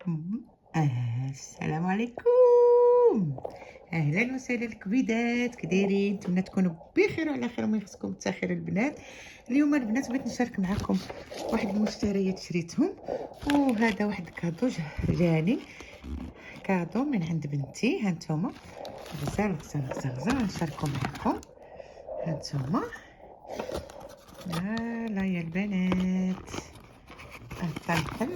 السلام عليكم. اهلا وسهلا الكبيدات، كدايرين؟ نتمنى تكونوا بخير وعلى خير وما يخصكم حتى خير البنات. اليوم البنات بغيت نشارك معكم واحد المشتريات شريتهم، وهذا واحد الكادو جاني كادو من عند بنتي. هانتوما غزال غزال غزال غزال نشاركو معكم. هانتوما لا يا البنات الطلحل.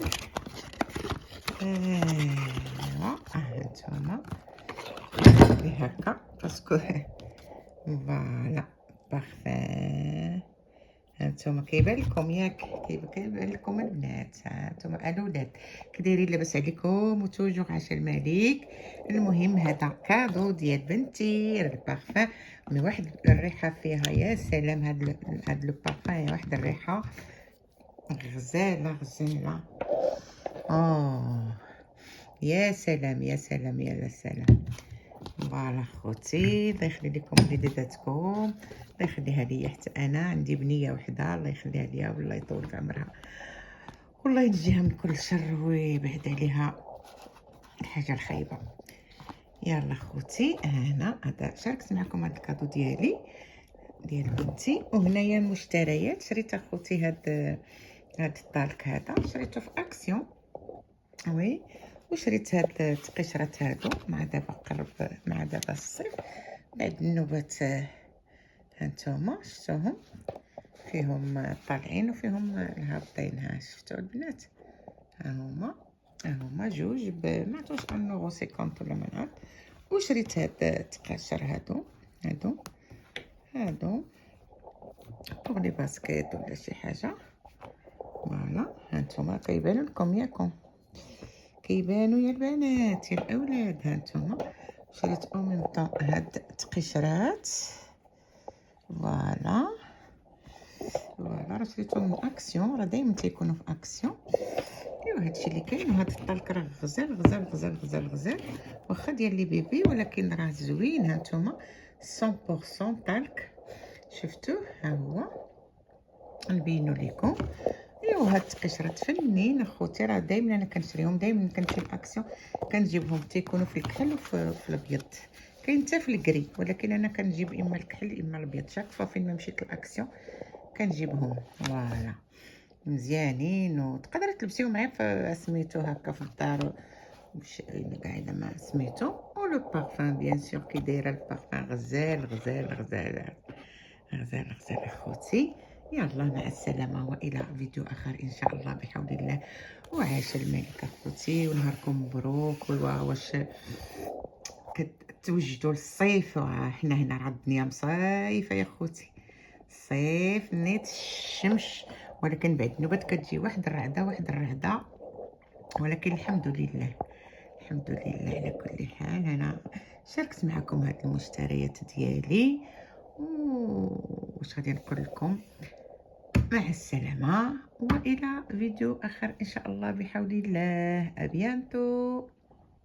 ايوا هانتوما هكا باسكو فوالا بارفان. هانتوما كيبان لكم ياك؟ كيبان لكم البنات؟ هانتوما الولاد كدايرين؟ لاباس عليكم وتوجور عاش الملك. المهم هذا كادو ديال بنتي البارفان، من واحد الريحه فيها يا سلام. هاد لو بارفان واحد الريحه غزاله غزاله. يا سلام يا سلام يا سلام. فوالا خوتي، الله يخلي لكم وليداتكم، الله يخليها ليا حتى انا عندي بنيه وحده، الله يخليها ليا والله يطول في عمرها والله ينجيها من كل شر ويبعد عليها الحاجه الخايبه. يلا خوتي، انا هذا شاركت معكم هذا الكادو ديال بنتي. وهنايا المشتريات شريت اخوتي هاد الطالك هذا شريته في اكسيون. وي، وشريت هاد التقشرات هادو مع دابا قرب مع دابا الصيف بعد النوبات. هانتوما شفتوهم فيهم طالعين وفيهم الهابطين. ها شفتوا البنات؟ ها هما جوج ما عرفتش انو 50 ولا ما نعرف. وشريت هاد التقاشر هادو بوغ لي باسكيت ولا شي حاجه. فوالا هانتوما كيبانوا لكم ياكم؟ كيبانوا يا البنات يا الاولاد؟ هانتوما شريت او ميم طون هاد التقشرات. فوالا راه شريتهم من اكسيون، راه دائما تيكونوا في اكسيون. ايوا هادشي اللي كاين. وهاد الطلق راه غزال غزال غزال غزال غزال، واخا ديال لي بيبي ولكن راه زوين. هانتوما 100% طلق. شفتوه؟ ها هو نبينو ليكم. ايوا هاد التقشرات فنين اخوتي، راه دائما انا كنشريهم، دائما كنمشي لاكسيون كنجيبهم، تيكونوا في الكحل وفي الابيض، كاين حتى في الكري، ولكن انا كنجيب اما الكحل اما الابيض. شاك فوا فين ما مشيت لاكسيون كنجيبهم. فوالا مزيانين، وتقدري تلبسيهم معايا في سميتو هكا في الدار باش قاعده ما سميتو. ولو بارفان بيان سور كي دايره البارفان غزال غزال غزال غزال غزال اخوتي. يلا مع السلامه والى فيديو اخر ان شاء الله بحول الله. وعاش الملك اخوتي، ونهاركم مبروك. واش كتوجدوا للصيف؟ حنا هنا راه الدنيا مصيفه يا خوتي، الصيف نيت الشمس، ولكن بعد النوبات كتجي واحد الرعده. ولكن الحمد لله الحمد لله على كل حال. انا شاركت معكم هاد المشتريات ديالي، واش غادي نقول لكم؟ مع السلامه والى فيديو اخر ان شاء الله بحول الله. ابيانتو،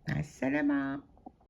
مع السلامه.